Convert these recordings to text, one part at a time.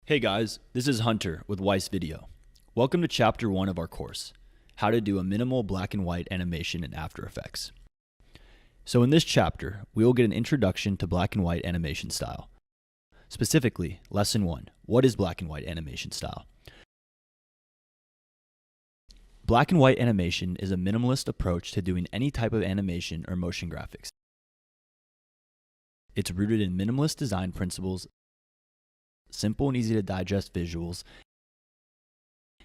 Hey guys, this is Hunter with Weiss Video. Welcome to Chapter 1 of our course, How to Do a Minimal Black and White Animation in After Effects. So in this chapter, we will get an introduction to black and white animation style. Specifically, Lesson 1, what is black and white animation style? Black and white animation is a minimalist approach to doing any type of animation or motion graphics. It's rooted in minimalist design principles, simple and easy to digest visuals,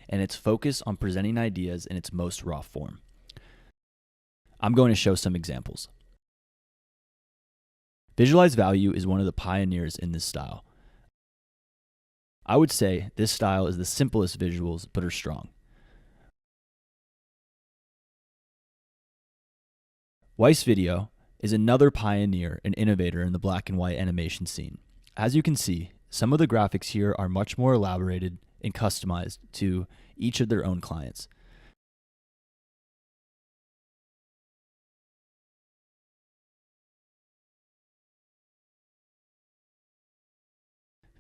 and its focus on presenting ideas in its most raw form. I'm going to show some examples. Visualize Value is one of the pioneers in this style. I would say this style is the simplest visuals but are strong. Weiss Video is another pioneer and innovator in the black and white animation scene. As you can see, some of the graphics here are much more elaborated and customized to each of their own clients.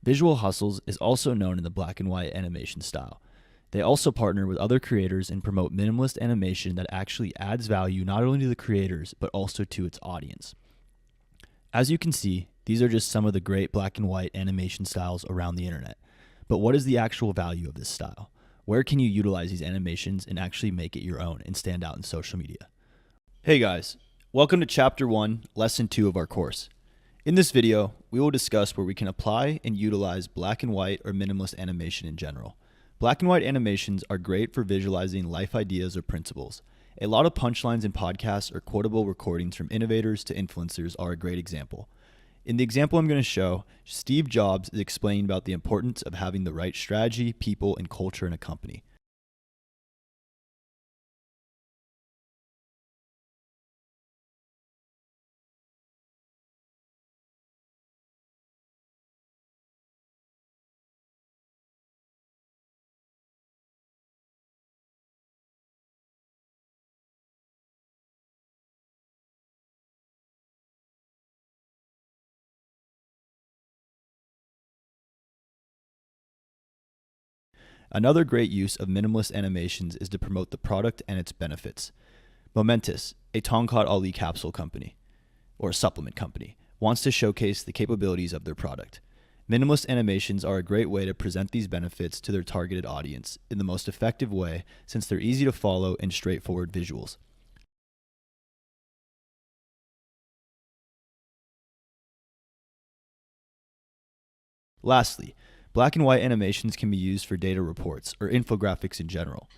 Visual Hustles is also known in the black and white animation style. They also partner with other creators and promote minimalist animation that actually adds value not only to the creators, but also to its audience. As you can see, these are just some of the great black and white animation styles around the internet. But what is the actual value of this style? Where can you utilize these animations and actually make it your own and stand out in social media? Hey guys, welcome to Chapter 1, Lesson 2 of our course. In this video, we will discuss where we can apply and utilize black and white or minimalist animation in general. Black and white animations are great for visualizing life ideas or principles. A lot of punchlines in podcasts or quotable recordings from innovators to influencers are a great example. In the example I'm going to show, Steve Jobs is explaining about the importance of having the right strategy, people, and culture in a company. Another great use of minimalist animations is to promote the product and its benefits. Momentous, a Tongkat Ali capsule company, or a supplement company, wants to showcase the capabilities of their product. Minimalist animations are a great way to present these benefits to their targeted audience in the most effective way since they're easy to follow and straightforward visuals. Lastly, black and white animations can be used for data reports or infographics in general.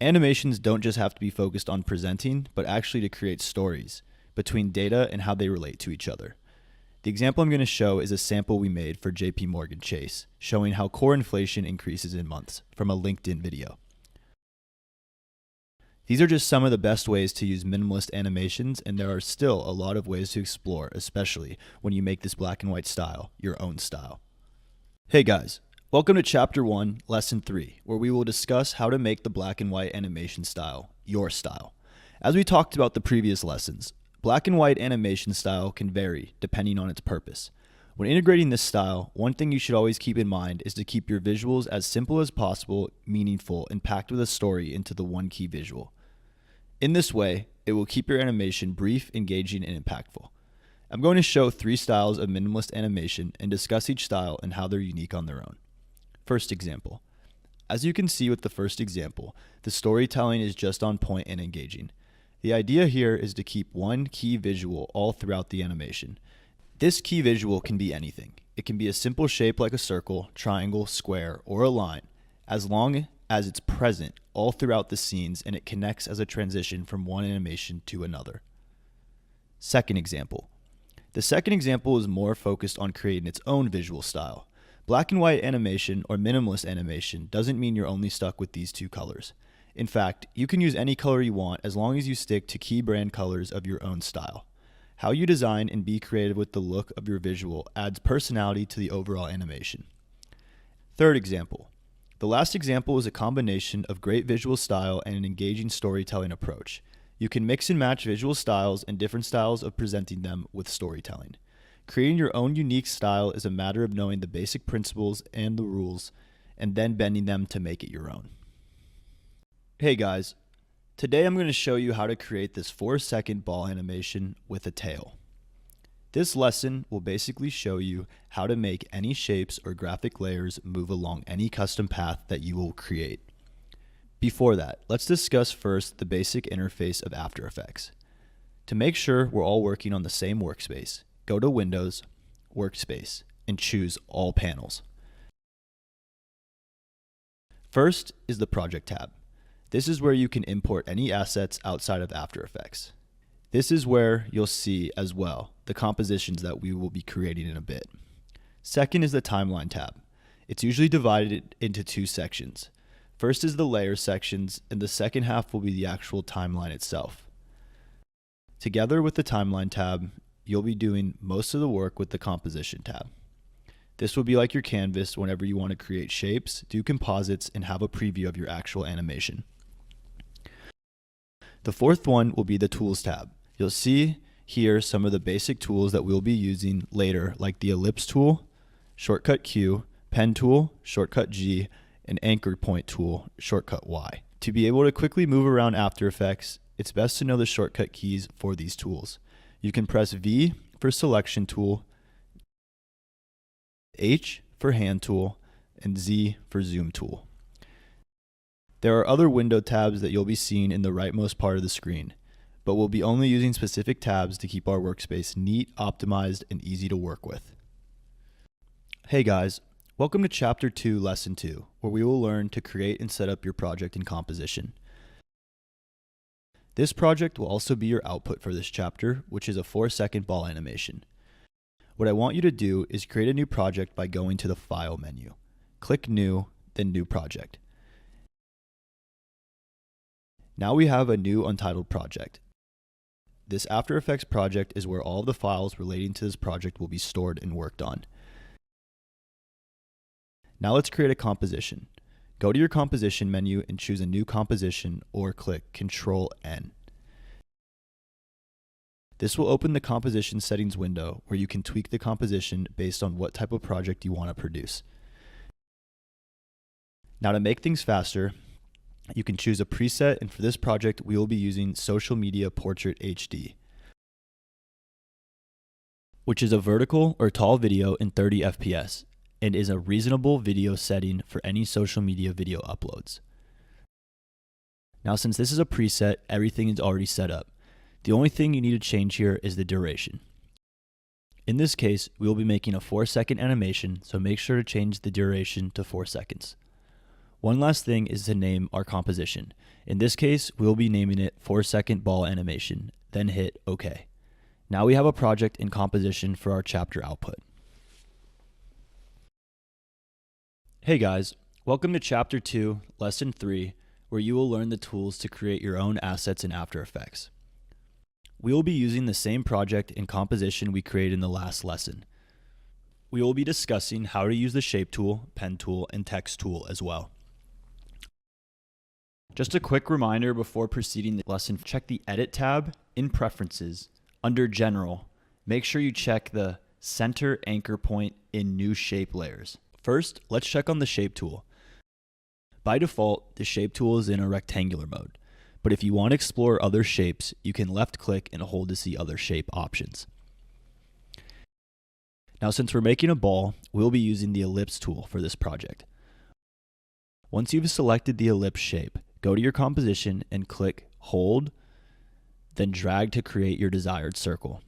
Animations don't just have to be focused on presenting, but actually to create stories between data and how they relate to each other. The example I'm going to show is a sample we made for JP Morgan Chase, showing how core inflation increases in months from a LinkedIn video. These are just some of the best ways to use minimalist animations, and there are still a lot of ways to explore, especially when you make this black and white style your own style. Hey guys, welcome to Chapter 1, Lesson 3, where we will discuss how to make the black and white animation style your style. As we talked about the previous lessons, black and white animation style can vary depending on its purpose. When integrating this style, one thing you should always keep in mind is to keep your visuals as simple as possible, meaningful, and packed with a story into the one key visual. In this way, it will keep your animation brief, engaging, and impactful. I'm going to show 3 styles of minimalist animation and discuss each style and how they're unique on their own. First example. As you can see with the first example, the storytelling is just on point and engaging. The idea here is to keep one key visual all throughout the animation. This key visual can be anything. It can be a simple shape like a circle, triangle, square, or a line, as long as it's present all throughout the scenes and it connects as a transition from one animation to another. Second example. The second example is more focused on creating its own visual style. Black and white animation or minimalist animation doesn't mean you're only stuck with these 2 colors. In fact, you can use any color you want as long as you stick to key brand colors of your own style. How you design and be creative with the look of your visual adds personality to the overall animation. Third example. The last example is a combination of great visual style and an engaging storytelling approach. You can mix and match visual styles and different styles of presenting them with storytelling. Creating your own unique style is a matter of knowing the basic principles and the rules, and then bending them to make it your own. Hey guys, today I'm going to show you how to create this 4-second ball animation with a tail. This lesson will basically show you how to make any shapes or graphic layers move along any custom path that you will create. Before that, let's discuss first the basic interface of After Effects. To make sure we're all working on the same workspace, go to Windows, Workspace, and choose All Panels. First is the Project tab. This is where you can import any assets outside of After Effects. This is where you'll see as well the compositions that we will be creating in a bit. Second is the Timeline tab. It's usually divided into two sections. First is the layer sections, and the second half will be the actual timeline itself. Together with the Timeline tab, you'll be doing most of the work with the Composition tab. This will be like your canvas whenever you want to create shapes, do composites, and have a preview of your actual animation. The fourth one will be the Tools tab. You'll see here some of the basic tools that we'll be using later, like the Ellipse tool, Shortcut Q, Pen tool, Shortcut G, and Anchor Point tool, Shortcut Y. To be able to quickly move around After Effects, it's best to know the shortcut keys for these tools. You can press V for Selection tool, H for Hand tool, and Z for Zoom tool. There are other window tabs that you'll be seeing in the rightmost part of the screen, but we'll be only using specific tabs to keep our workspace neat, optimized, and easy to work with. Hey guys, welcome to Chapter 2, Lesson 2, where we will learn to create and set up your project in composition. This project will also be your output for this chapter, which is a 4-second ball animation. What I want you to do is create a new project by going to the File menu. Click New, then New Project. Now we have a new untitled project. This After Effects project is where all of the files relating to this project will be stored and worked on. Now let's create a composition. Go to your composition menu and choose a new composition, or click Ctrl N. This will open the composition settings window where you can tweak the composition based on what type of project you want to produce. Now to make things faster, you can choose a preset, and for this project we will be using Social Media Portrait HD, which is a vertical or tall video in 30 FPS and is a reasonable video setting for any social media video uploads. Now since this is a preset, everything is already set up. The only thing you need to change here is the duration. In this case, we will be making a 4-second animation, so make sure to change the duration to 4 seconds. One last thing is to name our composition. In this case, we'll be naming it 4-second ball animation, then hit OK. Now we have a project in composition for our chapter output. Hey guys, welcome to Chapter 2, Lesson 3, where you will learn the tools to create your own assets in After Effects. We will be using the same project in composition we created in the last lesson. We will be discussing how to use the Shape tool, Pen tool, and Text tool as well. Just a quick reminder before proceeding the lesson, check the Edit tab in Preferences. Under General, make sure you check the Center Anchor Point in New Shape Layers. First, let's check on the Shape tool. By default, the Shape tool is in a rectangular mode, but if you want to explore other shapes, you can left-click and hold to see other shape options. Now since we're making a ball, we'll be using the Ellipse tool for this project. Once you've selected the ellipse shape, go to your composition and click Hold, then drag to create your desired circle.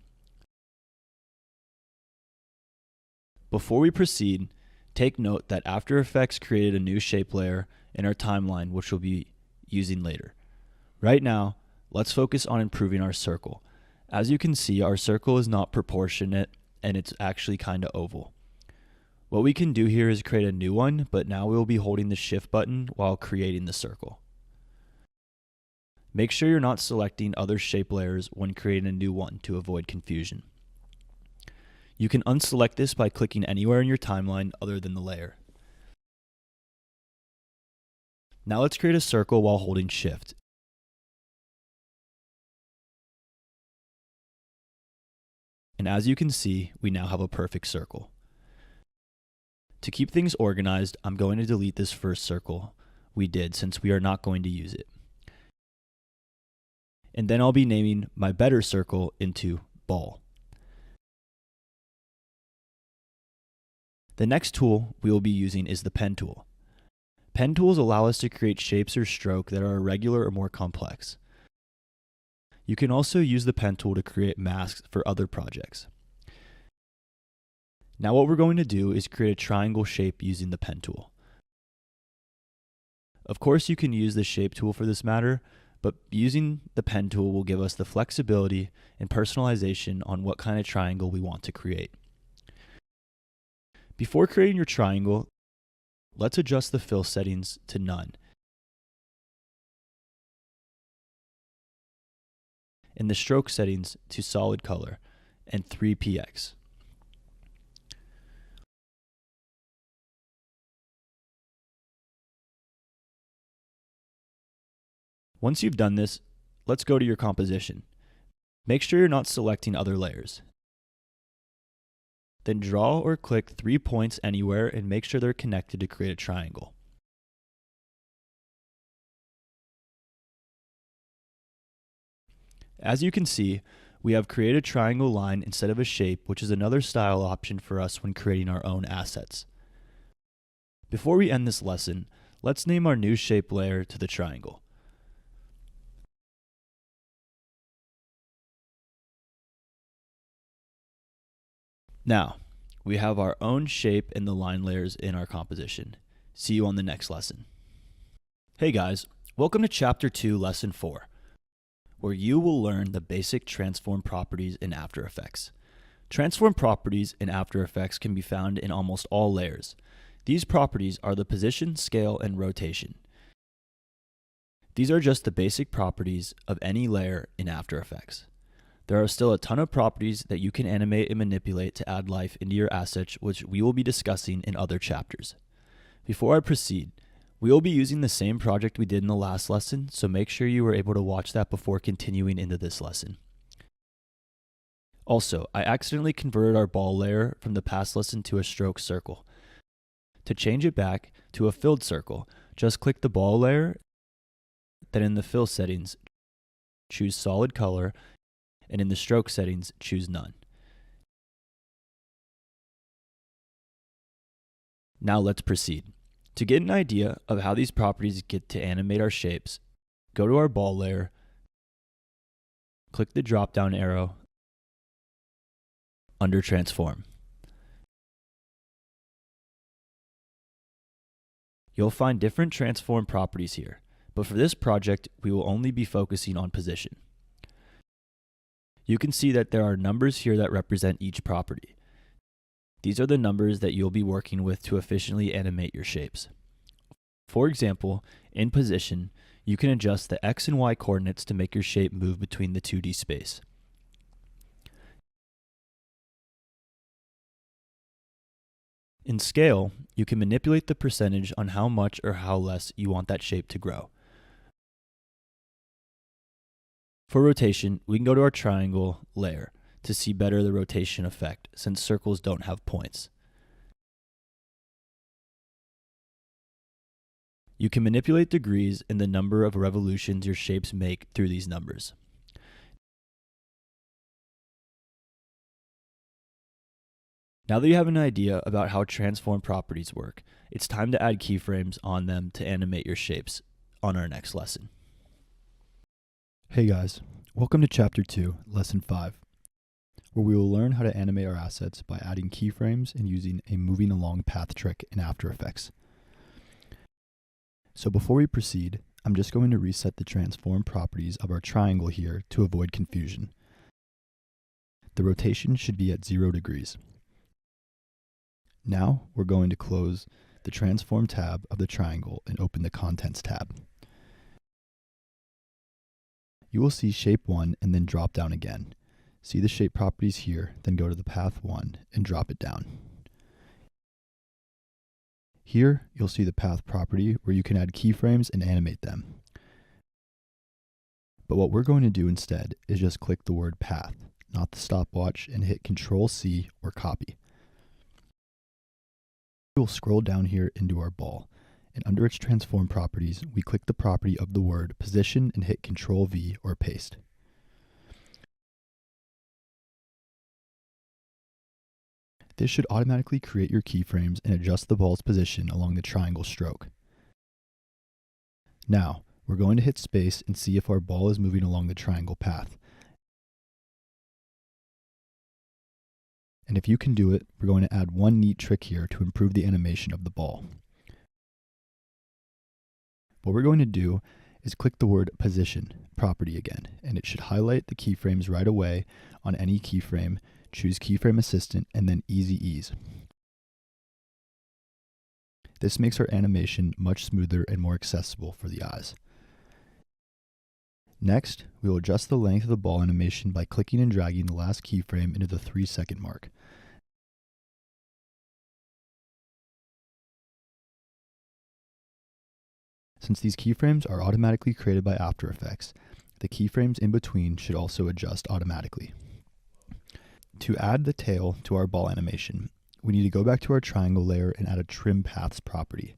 Before we proceed, take note that After Effects created a new shape layer in our timeline, which we'll be using later. Right now, let's focus on improving our circle. As you can see, our circle is not proportionate and it's actually kind of oval. What we can do here is create a new one, but now we'll be holding the Shift button while creating the circle. Make sure you're not selecting other shape layers when creating a new one to avoid confusion. You can unselect this by clicking anywhere in your timeline other than the layer. Now let's create a circle while holding Shift. And as you can see, we now have a perfect circle. To keep things organized, I'm going to delete this first circle we did since we are not going to use it. And then I'll be naming my better circle into ball. The next tool we will be using is the pen tool. Pen tools allow us to create shapes or stroke that are irregular or more complex. You can also use the pen tool to create masks for other projects. Now what we're going to do is create a triangle shape using the pen tool. Of course, you can use the shape tool for this matter, but using the pen tool will give us the flexibility and personalization on what kind of triangle we want to create. Before creating your triangle, let's adjust the fill settings to none. And the stroke settings to solid color and 3px. Once you've done this, let's go to your composition. Make sure you're not selecting other layers. Then draw or click 3 points anywhere and make sure they're connected to create a triangle. As you can see, we have created a triangle line instead of a shape, which is another style option for us when creating our own assets. Before we end this lesson, let's name our new shape layer to the triangle. Now, we have our own shape and the line layers in our composition. See you on the next lesson. Hey guys, welcome to Chapter 2, Lesson 4, where you will learn the basic transform properties in After Effects. Transform properties in After Effects can be found in almost all layers. These properties are the position, scale, and rotation. These are just the basic properties of any layer in After Effects. There are still a ton of properties that you can animate and manipulate to add life into your assets, which we will be discussing in other chapters. Before I proceed, we will be using the same project we did in the last lesson, so make sure you were able to watch that before continuing into this lesson. Also, I accidentally converted our ball layer from the past lesson to a stroke circle. To change it back to a filled circle, just click the ball layer, then in the fill settings, choose solid color, and in the stroke settings, choose none. Now let's proceed. To get an idea of how these properties get to animate our shapes, go to our ball layer, click the drop-down arrow under Transform. You'll find different transform properties here, but for this project, we will only be focusing on position. You can see that there are numbers here that represent each property. These are the numbers that you'll be working with to efficiently animate your shapes. For example, in position, you can adjust the X and Y coordinates to make your shape move between the 2D space. In scale, you can manipulate the percentage on how much or how less you want that shape to grow. For rotation, we can go to our triangle layer to see better the rotation effect, since circles don't have points. You can manipulate degrees and the number of revolutions your shapes make through these numbers. Now that you have an idea about how transform properties work, it's time to add keyframes on them to animate your shapes on our next lesson. Hey guys, welcome to Chapter 2, Lesson 5, where we will learn how to animate our assets by adding keyframes and using a moving along path trick in After Effects. So before we proceed, I'm just going to reset the transform properties of our triangle here to avoid confusion. The rotation should be at 0 degrees. Now we're going to close the transform tab of the triangle and open the contents tab. You will see shape 1 and then drop down again. See the shape properties here, then go to the path 1 and drop it down. Here, you'll see the path property where you can add keyframes and animate them. But what we're going to do instead is just click the word path, not the stopwatch, and hit Control C or copy. We'll scroll down here into our ball, and under its transform properties, we click the property of the word position and hit Control V or paste. This should automatically create your keyframes and adjust the ball's position along the triangle stroke. Now, we're going to hit space and see if our ball is moving along the triangle path. And if you can do it, we're going to add one neat trick here to improve the animation of the ball. What we're going to do is click the word position property again, and it should highlight the keyframes right away on any keyframe, choose keyframe assistant, and then easy ease. This makes our animation much smoother and more accessible for the eyes. Next, we will adjust the length of the ball animation by clicking and dragging the last keyframe into the 3-second mark. Since these keyframes are automatically created by After Effects, the keyframes in between should also adjust automatically. To add the tail to our ball animation, we need to go back to our triangle layer and add a trim paths property.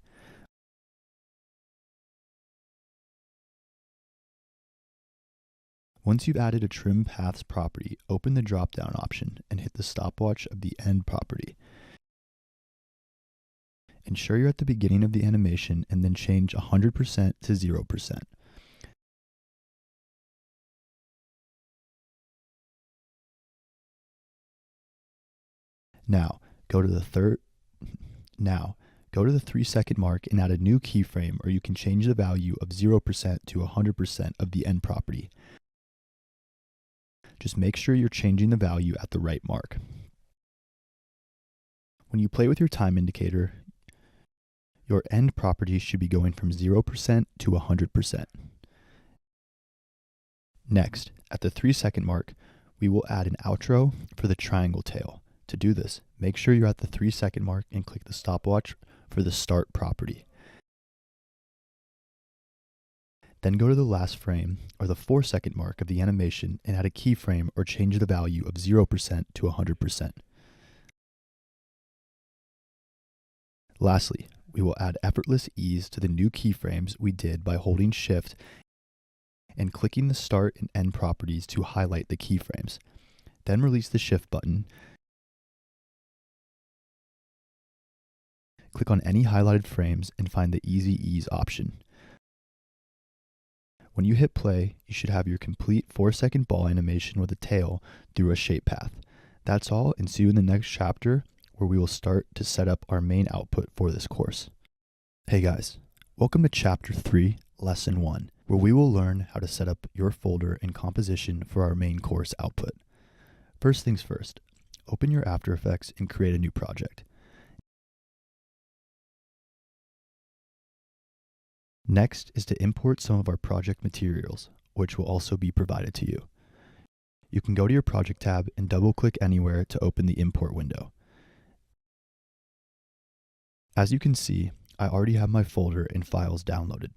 Once you've added a trim paths property, open the drop-down option and hit the stopwatch of the end property. Ensure you're at the beginning of the animation and then change 100% to 0%. Now, go to the 3-second mark and add a new keyframe, or you can change the value of 0% to 100% of the end property. Just make sure you're changing the value at the right mark. When you play with your time indicator, your end property should be going from 0% to 100%. Next, at the 3-second mark, we will add an outro for the triangle tail. To do this, make sure you're at the 3-second mark and click the stopwatch for the start property. Then go to the last frame, or the 4-second mark of the animation, and add a keyframe or change the value of 0% to 100%. Lastly, we will add effortless ease to the new keyframes we did by holding Shift and clicking the start and end properties to highlight the keyframes. Then release the Shift button. Click on any highlighted frames and find the Easy Ease option. When you hit play, you should have your complete 4-second ball animation with a tail through a shape path. That's all, and see you in the next chapter, where we will start to set up our main output for this course. Hey guys, welcome to Chapter 3, Lesson 1, where we will learn how to set up your folder and composition for our main course output. First things first, open your After Effects and create a new project. Next is to import some of our project materials, which will also be provided to you. You can go to your project tab and double-click anywhere to open the import window. As you can see, I already have my folder and files downloaded.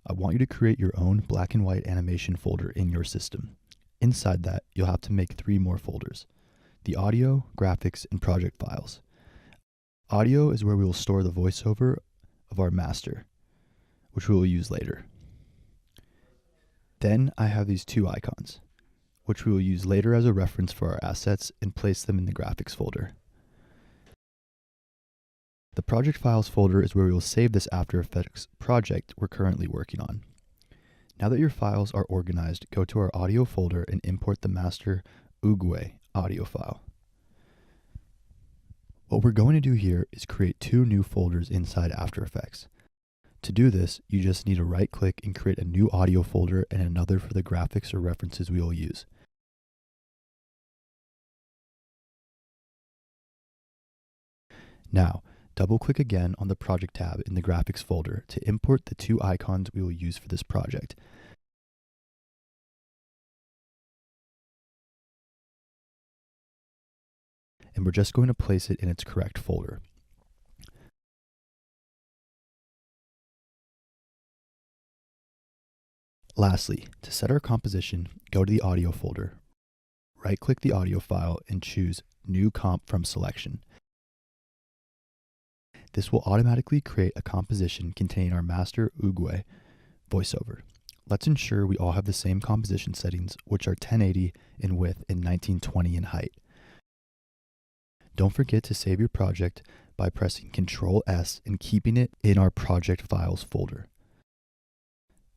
I want you to create your own black and white animation folder in your system. Inside that, you'll have to make 3 more folders: the audio, graphics, and project files. Audio is where we will store the voiceover of our master, which we will use later. Then I have these 2 icons, which we will use later as a reference for our assets and place them in the graphics folder. The project files folder is where we will save this After Effects project we're currently working on. Now that your files are organized, go to our audio folder and import the master Uguay audio file. What we're going to do here is create 2 new folders inside After Effects. To do this, you just need to right-click and create a new audio folder and another for the graphics or references we will use. Now, double-click again on the Project tab in the Graphics folder to import the 2 icons we will use for this project. And we're just going to place it in its correct folder. Lastly, to set our composition, go to the audio folder, right-click the audio file and choose New Comp from Selection. This will automatically create a composition containing our master Uguay voiceover. Let's ensure we all have the same composition settings, which are 1080 in width and 1920 in height. Don't forget to save your project by pressing Ctrl S and keeping it in our project files folder.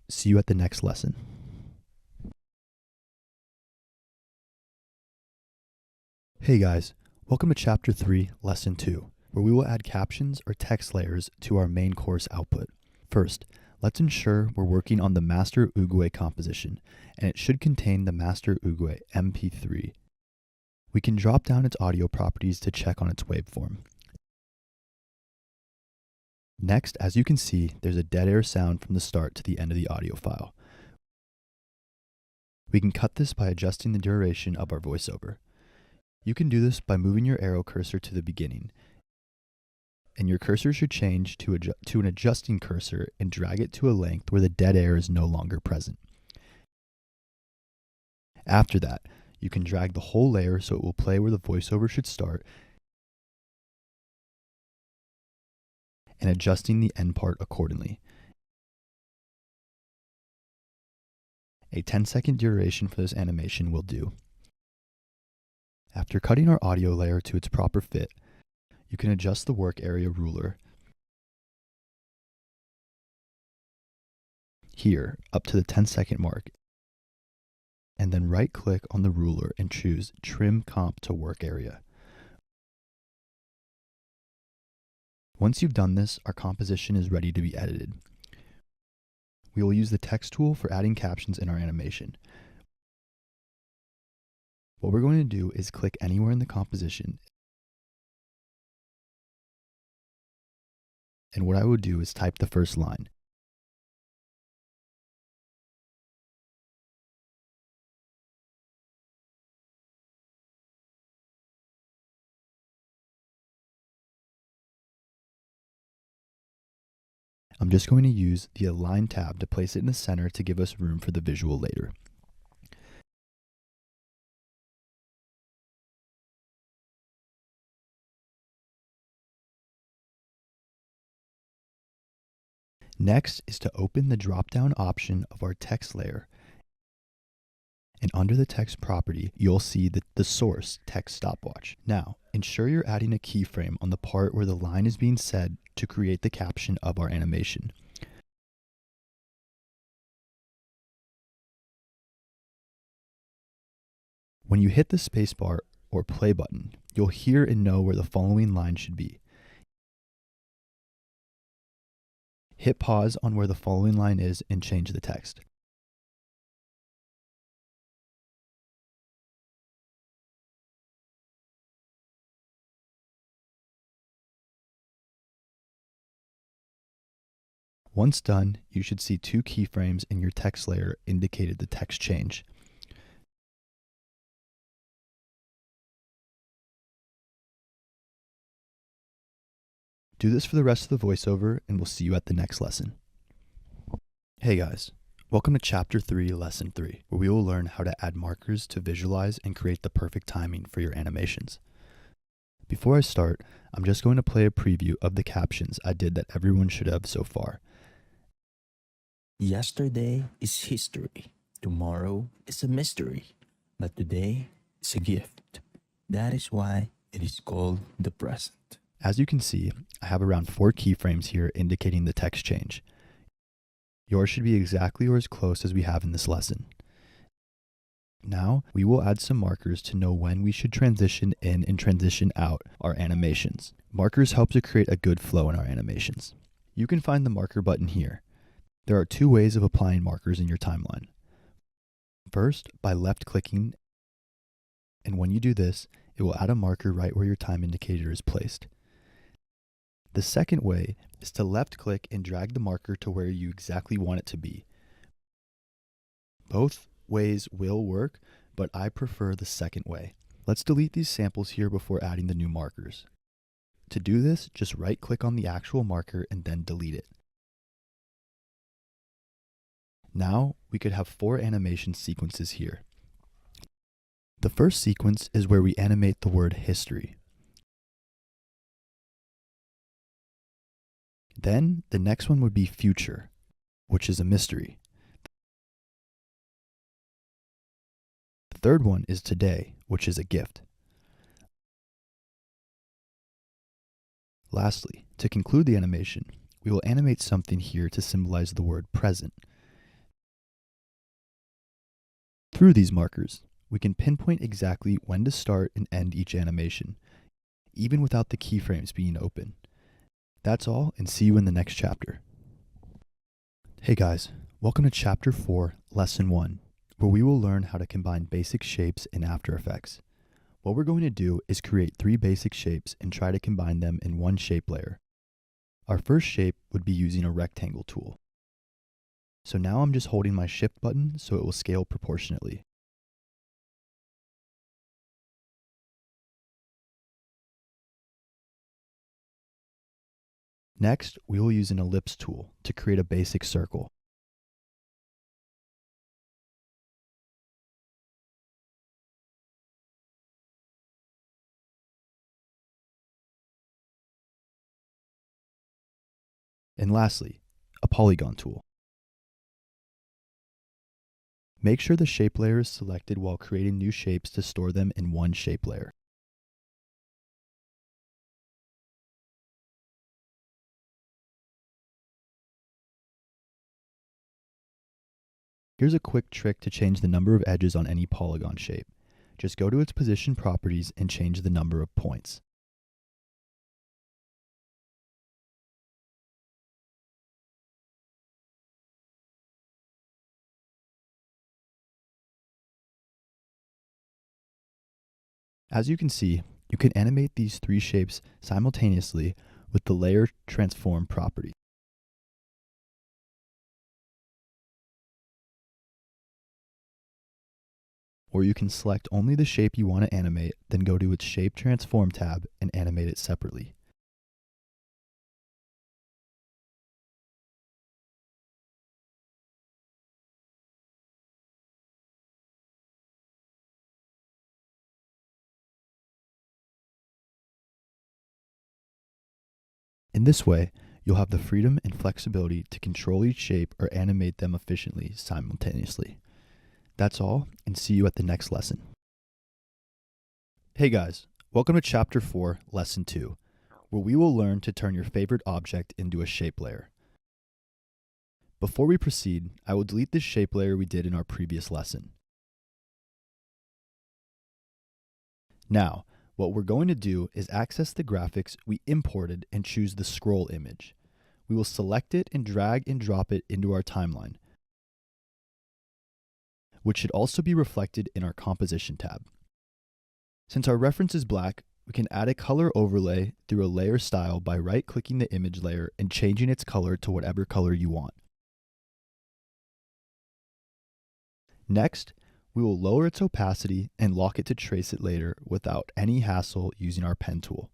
See you at the next lesson. Hey guys, welcome to Chapter 3, Lesson 2, where we will add captions or text layers to our main course output. First, let's ensure we're working on the master Uguay composition, and it should contain the master Uguay MP3. We can drop down its audio properties to check on its waveform. Next, as you can see, there's a dead air sound from the start to the end of the audio file. We can cut this by adjusting the duration of our voiceover. You can do this by moving your arrow cursor to the beginning, and your cursor should change to an adjusting cursor and drag it to a length where the dead air is no longer present. After that, you can drag the whole layer so it will play where the voiceover should start, and adjusting the end part accordingly. A 10-second duration for this animation will do. After cutting our audio layer to its proper fit, you can adjust the work area ruler here up to the 10-second mark, and then right-click on the ruler and choose Trim Comp to Work Area. Once you've done this, our composition is ready to be edited. We will use the text tool for adding captions in our animation. What we're going to do is click anywhere in the composition, and what I would do is type the first line. I'm just going to use the Align tab to place it in the center to give us room for the visual later. Next is to open the drop-down option of our text layer, and under the text property, you'll see the source text stopwatch. Now, ensure you're adding a keyframe on the part where the line is being said to create the caption of our animation. When you hit the spacebar or play button, you'll hear and know where the following line should be. Hit pause on where the following line is and change the text. Once done, you should see two keyframes in your text layer indicated the text change. Do this for the rest of the voiceover, and we'll see you at the next lesson. Hey guys, welcome to Chapter 3, Lesson 3, where we will learn how to add markers to visualize and create the perfect timing for your animations. Before I start, I'm just going to play a preview of the captions I did that everyone should have so far. Yesterday is history. Tomorrow is a mystery. But today is a gift. That is why it is called the present. As you can see, I have around 4 keyframes here indicating the text change. Yours should be exactly or as close as we have in this lesson. Now, we will add some markers to know when we should transition in and transition out our animations. Markers help to create a good flow in our animations. You can find the marker button here. There are 2 ways of applying markers in your timeline. First, by left-clicking, and when you do this, it will add a marker right where your time indicator is placed. The second way is to left-click and drag the marker to where you exactly want it to be. Both ways will work, but I prefer the second way. Let's delete these samples here before adding the new markers. To do this, just right-click on the actual marker and then delete it. Now, we could have 4 animation sequences here. The first sequence is where we animate the word history. Then the next one would be future, which is a mystery. The third one is today, which is a gift. Lastly, to conclude the animation, we will animate something here to symbolize the word present. Through these markers, we can pinpoint exactly when to start and end each animation, even without the keyframes being open. That's all, and see you in the next chapter. Hey guys, welcome to Chapter 4, Lesson 1, where we will learn how to combine basic shapes in After Effects. What we're going to do is create 3 basic shapes and try to combine them in one shape layer. Our first shape would be using a rectangle tool. So now I'm just holding my Shift button so it will scale proportionately. Next, we will use an ellipse tool to create a basic circle. And lastly, a polygon tool. Make sure the shape layer is selected while creating new shapes to store them in one shape layer. Here's a quick trick to change the number of edges on any polygon shape. Just go to its position properties and change the number of points. As you can see, you can animate these 3 shapes simultaneously with the layer transform property. Or you can select only the shape you want to animate, then go to its Shape Transform tab and animate it separately. In this way, you'll have the freedom and flexibility to control each shape or animate them efficiently simultaneously. That's all, and see you at the next lesson. Hey guys, welcome to Chapter 4, Lesson 2, where we will learn to turn your favorite object into a shape layer. Before we proceed, I will delete this shape layer we did in our previous lesson. Now, what we're going to do is access the graphics we imported and choose the scroll image. We will select it and drag and drop it into our timeline, which should also be reflected in our composition tab. Since our reference is black, we can add a color overlay through a layer style by right-clicking the image layer and changing its color to whatever color you want. Next, we will lower its opacity and lock it to trace it later without any hassle using our pen tool.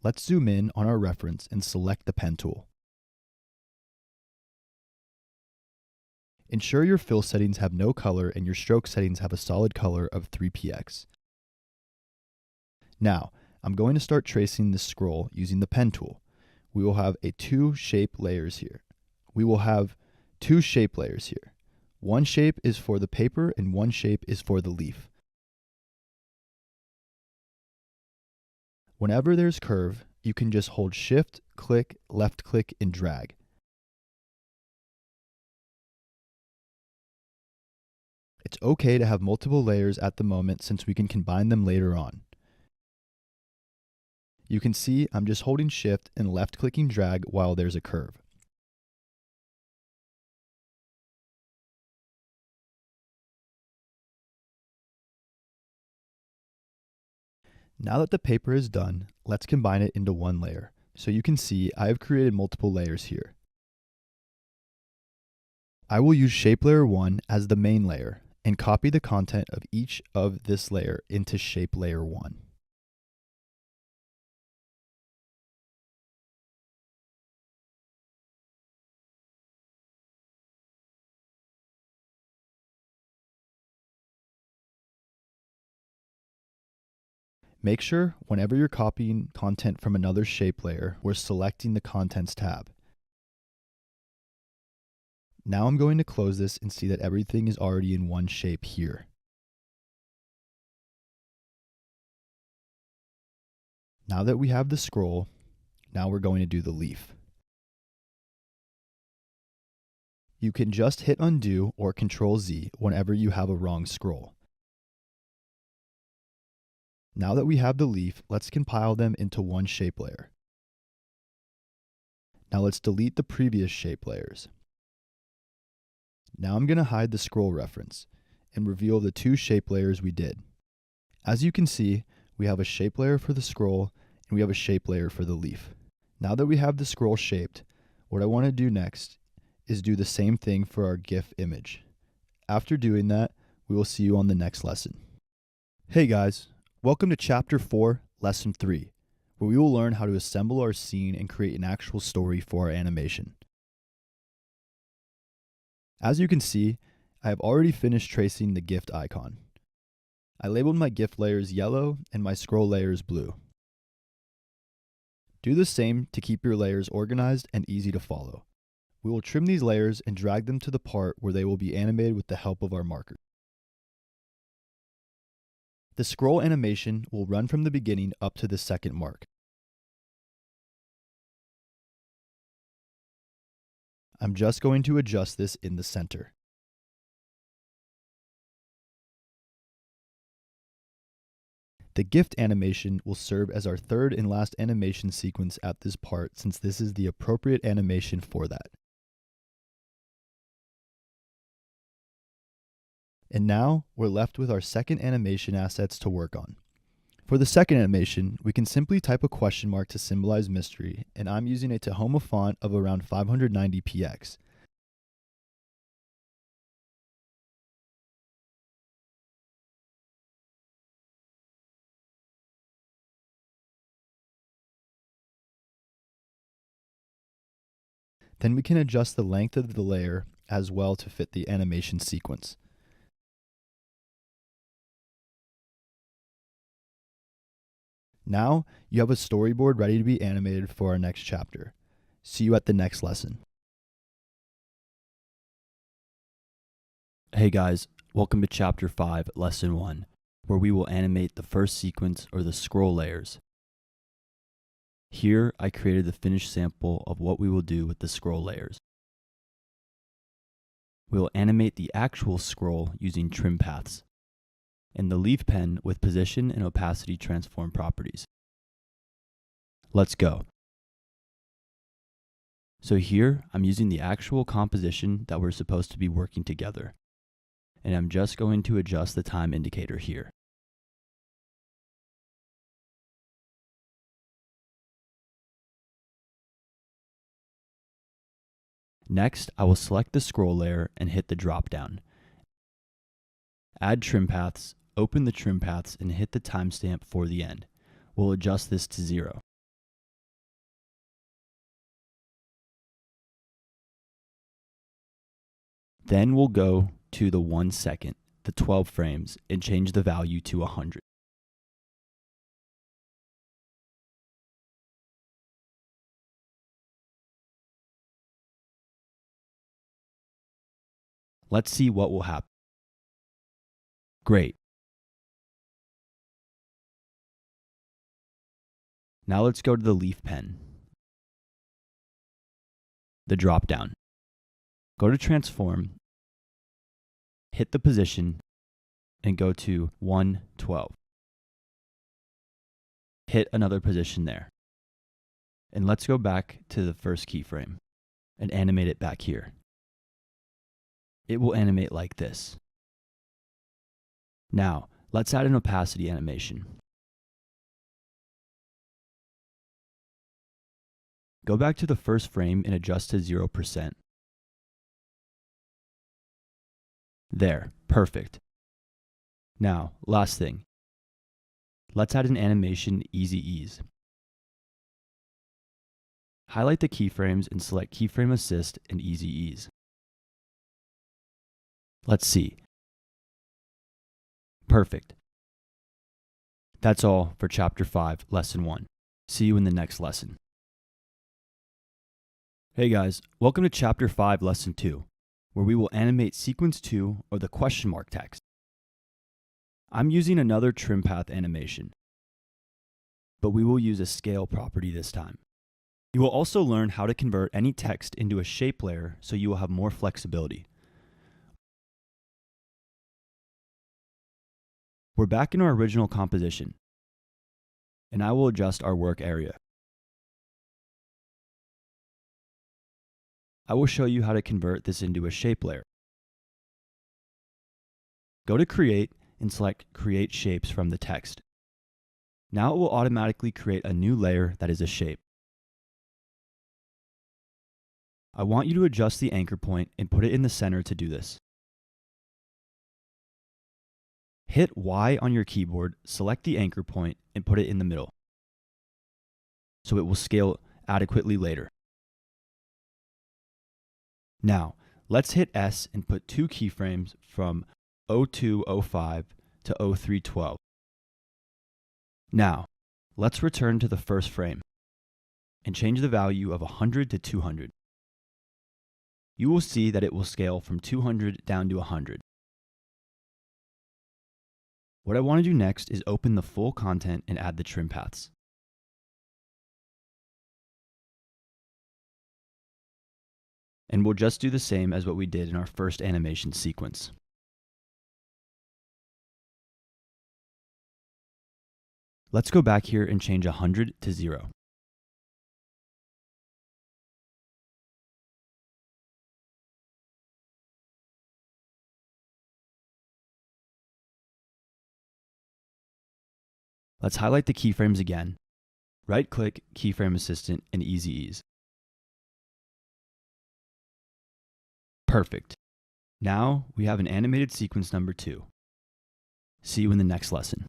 Let's zoom in on our reference and select the pen tool. Ensure your fill settings have no color and your stroke settings have a solid color of 3px. Now, I'm going to start tracing this scroll using the pen tool. We will have 2 shape layers here. One shape is for the paper and one shape is for the leaf. Whenever there's curve, you can just hold Shift, click, left click, and drag. It's okay to have multiple layers at the moment since we can combine them later on. You can see I'm just holding Shift and left clicking drag while there's a curve. Now that the paper is done, let's combine it into one layer. So you can see I have created multiple layers here. I will use shape layer 1 as the main layer and copy the content of each of this layer into shape layer 1. Make sure whenever you're copying content from another shape layer, we're selecting the Contents tab. Now I'm going to close this and see that everything is already in one shape here. Now that we have the scroll, now we're going to do the leaf. You can just hit undo or Control Z whenever you have a wrong scroll. Now that we have the leaf, let's compile them into one shape layer. Now let's delete the previous shape layers. Now I'm going to hide the scroll reference and reveal the two shape layers we did. As you can see, we have a shape layer for the scroll and we have a shape layer for the leaf. Now that we have the scroll shaped, what I want to do next is do the same thing for our GIF image. After doing that, we will see you on the next lesson. Hey guys, welcome to Chapter 4, Lesson 3, where we will learn how to assemble our scene and create an actual story for our animation. As you can see, I have already finished tracing the gift icon. I labeled my gift layers yellow and my scroll layers blue. Do the same to keep your layers organized and easy to follow. We will trim these layers and drag them to the part where they will be animated with the help of our marker. The scroll animation will run from the beginning up to the second mark. I'm just going to adjust this in the center. The gift animation will serve as our third and last animation sequence at this part, since this is the appropriate animation for that. And now we're left with our second animation assets to work on. For the second animation, we can simply type a question mark to symbolize mystery, and I'm using a Tahoma font of around 590 px. Then we can adjust the length of the layer as well to fit the animation sequence. Now, you have a storyboard ready to be animated for our next chapter. See you at the next lesson. Hey guys, welcome to Chapter 5, Lesson 1, where we will animate the first sequence or the scroll layers. Here, I created the finished sample of what we will do with the scroll layers. We will animate the actual scroll using trim paths, and the leaf pen with position and opacity transform properties. Let's go. So here, I'm using the actual composition that we're supposed to be working together, and I'm just going to adjust the time indicator here. Next, I will select the scroll layer and hit the drop down. Add trim paths, open the trim paths, and hit the timestamp for the end. We'll adjust this to 0. Then we'll go to the 1 second, the 12 frames, and change the value to 100. Let's see what will happen. Great. Now let's go to the leaf pen. The drop down. Go to transform, hit the position, and go to 112. Hit another position there. And let's go back to the first keyframe and animate it back here. It will animate like this. Now, let's add an opacity animation. Go back to the first frame and adjust to 0%. There, perfect. Now, last thing. Let's add an animation Easy Ease. Highlight the keyframes and select Keyframe Assist and Easy Ease. Let's see. Perfect. That's all for Chapter 5, Lesson 1. See you in the next lesson. Hey guys, welcome to Chapter 5, Lesson 2, where we will animate Sequence 2 or the question mark text. I'm using another trim path animation, but we will use a scale property this time. You will also learn how to convert any text into a shape layer so you will have more flexibility. We're back in our original composition, and I will adjust our work area. I will show you how to convert this into a shape layer. Go to Create and select Create Shapes from the text. Now it will automatically create a new layer that is a shape. I want you to adjust the anchor point and put it in the center to do this. Hit Y on your keyboard, select the anchor point, and put it in the middle, so it will scale adequately later. Now, let's hit S and put 2 keyframes from 0205 to 0312. Now, let's return to the first frame and change the value of 100 to 200. You will see that it will scale from 200 down to 100. What I want to do next is open the full content and add the trim paths. And we'll just do the same as what we did in our first animation sequence. Let's go back here and change 100 to 0. Let's highlight the keyframes again. Right-click Keyframe Assistant and Easy Ease. Perfect. Now we have an animated sequence number 2. See you in the next lesson.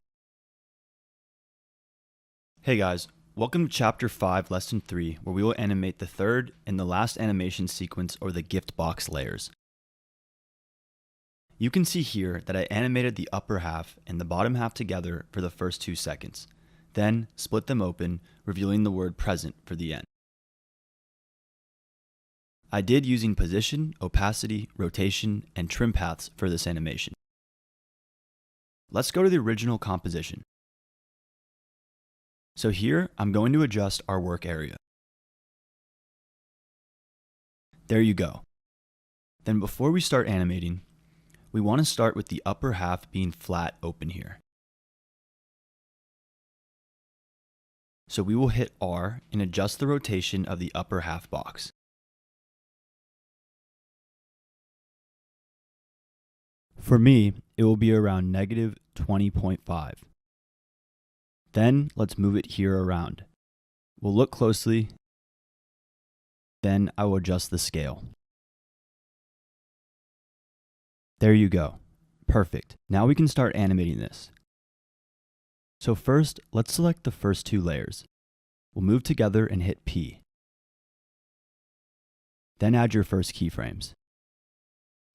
Hey guys, welcome to Chapter 5, Lesson 3, where we will animate the third and the last animation sequence or the gift box layers. You can see here that I animated the upper half and the bottom half together for the first 2 seconds, then split them open, revealing the word present for the end. I did using position, opacity, rotation, and trim paths for this animation. Let's go to the original composition. So here, I'm going to adjust our work area. There you go. Then before we start animating, we want to start with the upper half being flat open here. So we will hit R and adjust the rotation of the upper half box. For me, it will be around negative 20.5. Then let's move it here around. We'll look closely. Then I will adjust the scale. There you go. Perfect. Now we can start animating this. So first, let's select the first 2 layers. We'll move together and hit P. Then add your first keyframes.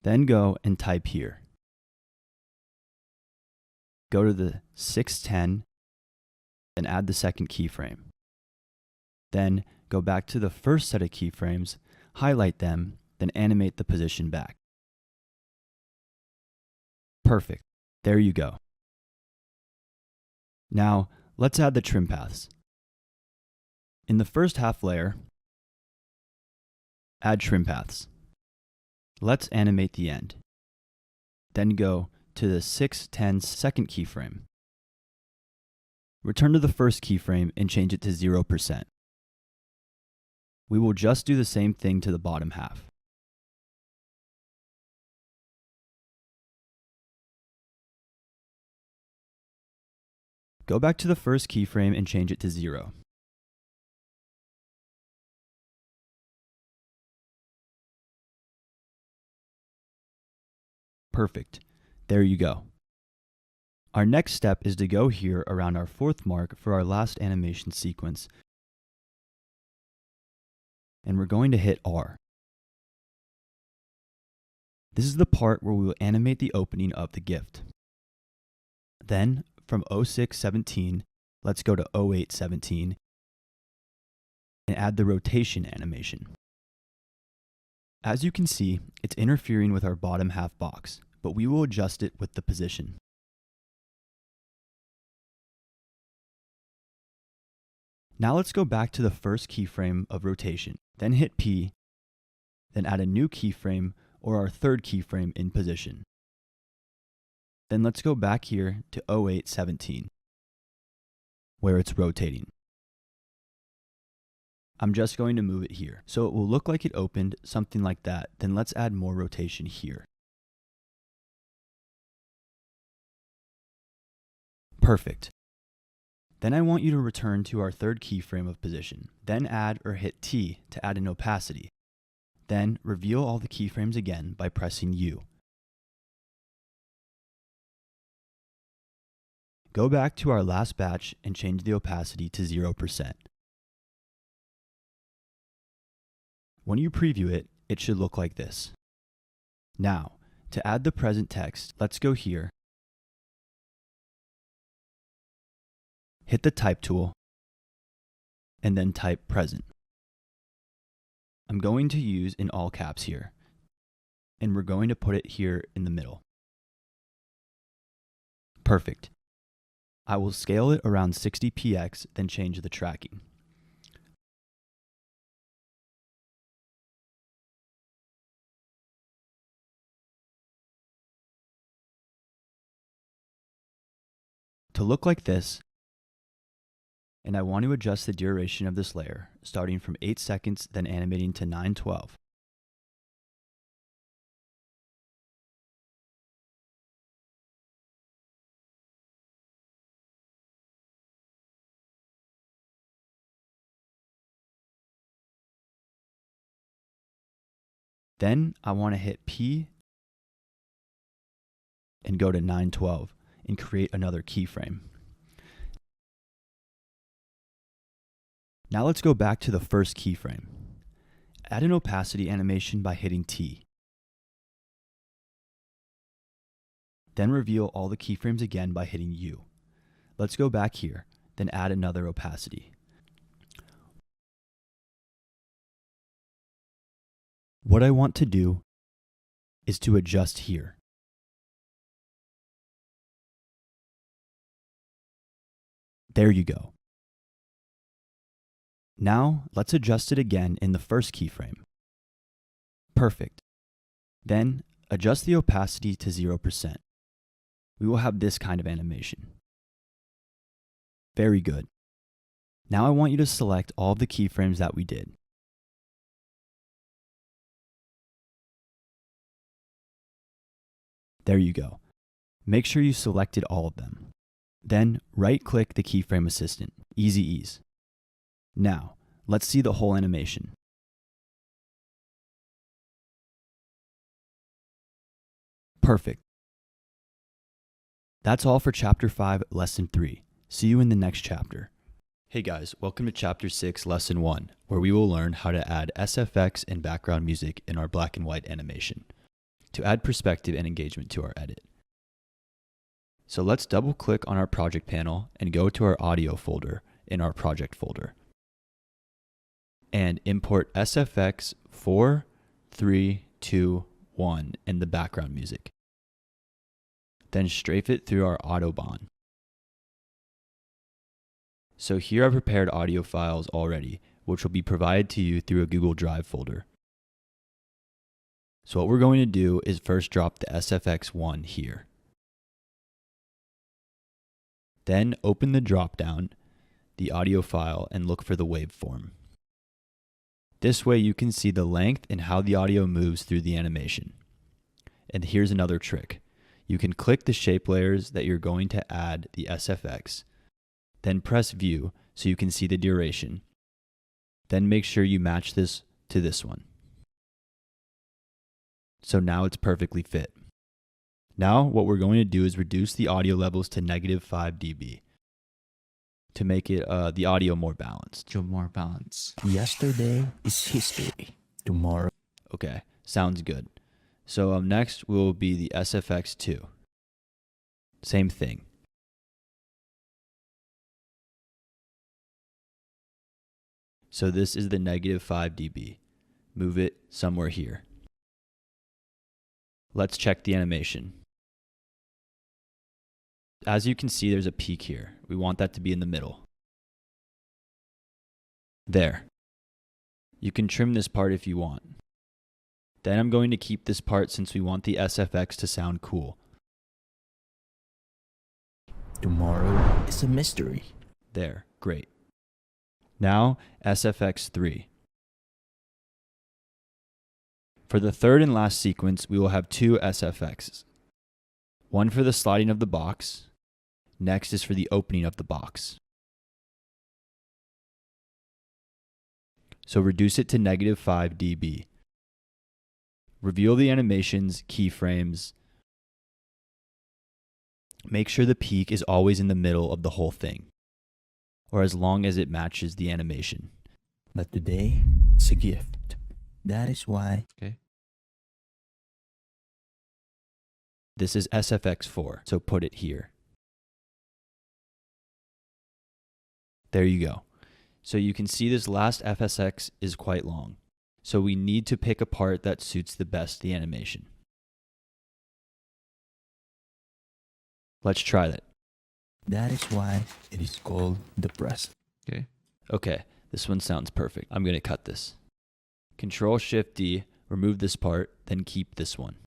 Then go and type here. Go to the 610, then add the second keyframe. Then go back to the first set of keyframes, highlight them, then animate the position back. Perfect. There you go. Now, let's add the trim paths. In the first half layer, add trim paths. Let's animate the end. Then go to the 610 second keyframe. Return to the first keyframe and change it to 0%. We will just do the same thing to the bottom half. Go back to the first keyframe and change it to 0. Perfect. There you go. Our next step is to go here around our 4th mark for our last animation sequence. And we're going to hit R. This is the part where we will animate the opening of the gift. Then, from 0617, let's go to 0817 and add the rotation animation. As you can see, it's interfering with our bottom half box, but we will adjust it with the position. Now let's go back to the first keyframe of rotation, then hit P, then add a new keyframe or our third keyframe in position. Then let's go back here to 0817, where it's rotating. I'm just going to move it here, so it will look like it opened, something like that. Then let's add more rotation here. Perfect. Then I want you to return to our third keyframe of position, then add or hit T to add an opacity. Then reveal all the keyframes again by pressing U. Go back to our last batch and change the opacity to 0%. When you preview it, it should look like this. Now, to add the present text, let's go here, hit the type tool, and then type present. I'm going to use in all caps here, and we're going to put it here in the middle. Perfect. I will scale it around 60px, then change the tracking. To look like this, and I want to adjust the duration of this layer, starting from 8 seconds, then animating to 9:12. Then I want to hit P and go to 9:12 and create another keyframe. Now let's go back to the first keyframe. Add an opacity animation by hitting T. Then reveal all the keyframes again by hitting U. Let's go back here, then add another opacity. What I want to do is to adjust here. There you go. Now let's adjust it again in the first keyframe. Perfect. Then adjust the opacity to 0%. We will have this kind of animation. Very good. Now I want you to select all of the keyframes that we did. There you go. Make sure you selected all of them. Then right-click the keyframe assistant. Easy ease. Now, let's see the whole animation. Perfect. That's all for Chapter 5, Lesson 3. See you in the next chapter. Hey guys, welcome to Chapter 6, Lesson 1, where we will learn how to add SFX and background music in our black and white animation to add perspective and engagement to our edit. So let's double click on our project panel and go to our audio folder in our project folder and import SFX 4, 3, 2, 1 in the background music. Then strafe it through our Autobahn. So here I've prepared audio files already, which will be provided to you through a Google Drive folder. So what we're going to do is first drop the SFX1 here. Then open the drop-down, the audio file, and look for the waveform. This way you can see the length and how the audio moves through the animation. And here's another trick. You can click the shape layers that you're going to add the SFX, then press View so you can see the duration. Then make sure you match this to this one. So now it's perfectly fit. Now what we're going to do is reduce the audio levels to -5 dB to make it the audio more balanced. Yesterday is history. Tomorrow. Okay, sounds good. So next will be the SFX2. Same thing. So this is the -5 dB. Move it somewhere here. Let's check the animation. As you can see, there's a peak here. We want that to be in the middle. There. You can trim this part if you want. Then I'm going to keep this part since we want the SFX to sound cool. Tomorrow is a mystery. There, great. Now, SFX 3. For the third and last sequence, we will have two SFXs. One for the sliding of the box. Next is for the opening of the box. So reduce it to -5 dB. Reveal the animations, keyframes. Make sure the peak is always in the middle of the whole thing, or as long as it matches the animation. But today is a gift. That is why. Okay. This is SFX 4, so put it here. There you go. So you can see this last FSX is quite long. So we need to pick a part that suits the best the animation. Let's try that. That is why it is called the present. Okay, this one sounds perfect. I'm going to cut this. Control-Shift-D, remove this part, then keep this one.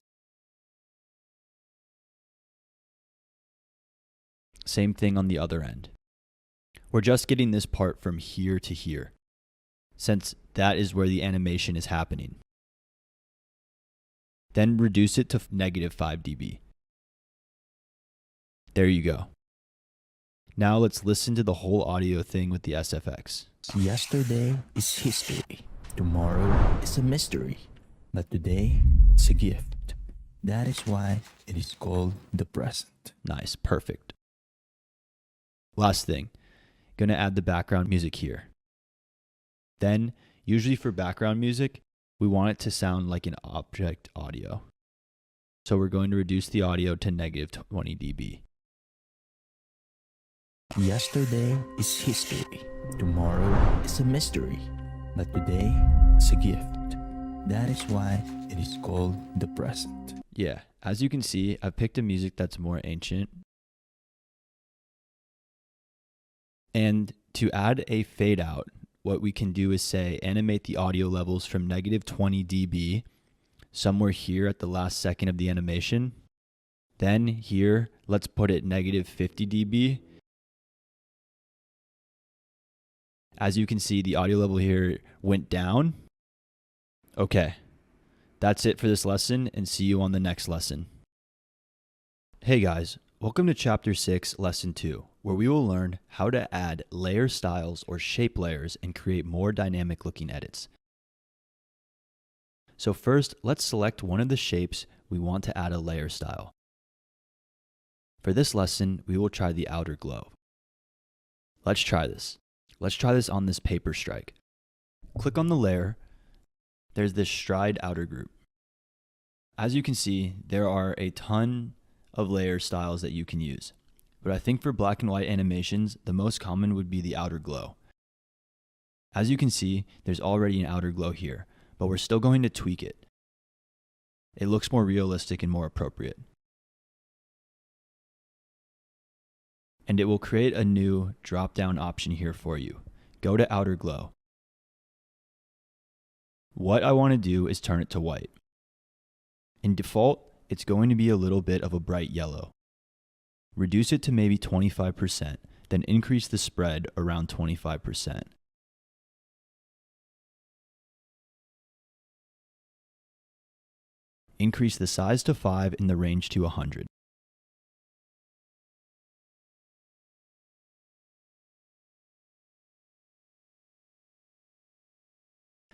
Same thing on the other end. We're just getting this part from here to here, since that is where the animation is happening. Then reduce it to -5 dB. There you go. Now let's listen to the whole audio thing with the SFX. Yesterday is history. Tomorrow is a mystery. But today is a gift. That is why it is called the present. Nice, perfect. Last thing, gonna add the background music here. Then, usually for background music, we want it to sound like an object audio. So we're going to reduce the audio to -20 dB. Yesterday is history. Tomorrow is a mystery. But today is a gift. That is why it is called the present. Yeah, as you can see, I've picked a music that's more ancient. And to add a fade out, what we can do is say animate the audio levels from -20 dB somewhere here at the last second of the animation. Then here, let's put it -50 dB. As you can see, the audio level here went down. Okay, that's it for this lesson, and see you on the next lesson. Hey guys, welcome to Chapter 6, Lesson 2, where we will learn how to add layer styles or shape layers and create more dynamic looking edits. So first, let's select one of the shapes we want to add a layer style. For this lesson, we will try the outer glow. Let's try this. Let's try this on this paper strike. Click on the layer. There's this stride outer group. As you can see, there are a ton of layer styles that you can use. But I think for black and white animations, the most common would be the outer glow. As you can see, there's already an outer glow here, but we're still going to tweak it. It looks more realistic and more appropriate. And it will create a new drop-down option here for you. Go to outer glow. What I want to do is turn it to white. In default, it's going to be a little bit of a bright yellow. Reduce it to maybe 25%, then increase the spread around 25%. Increase the size to 5 and the range to 100.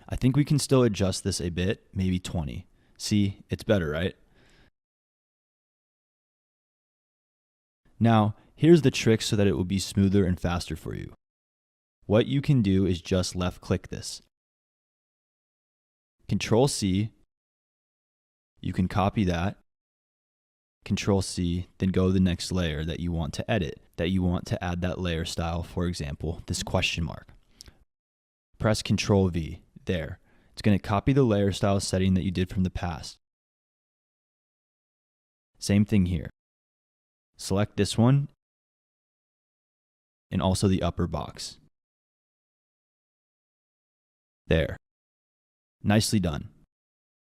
I think we can still adjust this a bit, maybe 20. See, it's better, right? Now, here's the trick so that it will be smoother and faster for you. What you can do is just left-click this. Control-C, you can copy that. Control-C, then go to the next layer that you want to edit, that you want to add that layer style, for example, this question mark. press Ctrl V. There. It's going to copy the layer style setting that you did from the past. Same thing here. Select this one and also the upper box. There. Nicely done.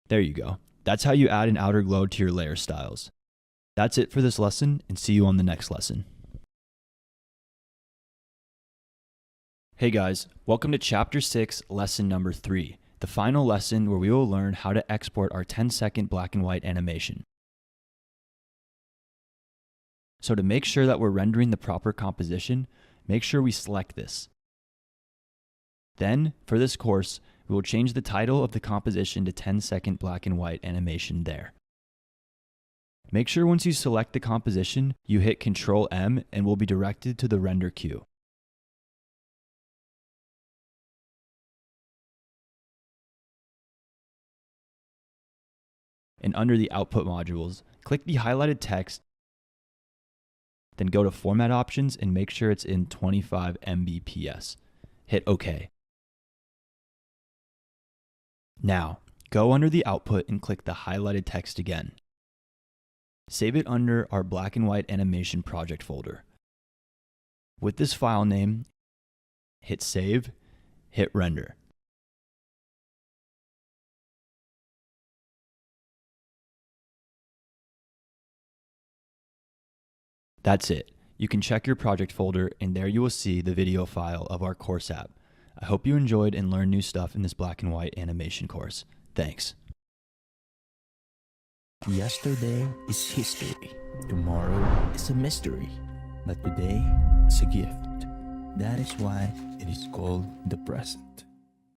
There you go. That's how you add an outer glow to your layer styles. That's it for this lesson, and see you on the next lesson. Hey guys, welcome to Chapter 6, Lesson number 3, the final lesson where we will learn how to export our 10-second black and white animation. So to make sure that we're rendering the proper composition, make sure we select this. Then, for this course, we will change the title of the composition to 10-second black and white animation there. Make sure once you select the composition, you hit Ctrl M and will be directed to the render queue. And under the output modules, click the highlighted text, then go to Format Options and make sure it's in 25 Mbps. Hit OK. Now, go under the output and click the highlighted text again. Save it under our black and white animation project folder. With this file name, hit Save, hit Render. That's it. You can check your project folder and there you will see the video file of our course app. I hope you enjoyed and learned new stuff in this black and white animation course. Thanks. Yesterday is history. Tomorrow is a mystery. But today is a gift. That is why it is called the present.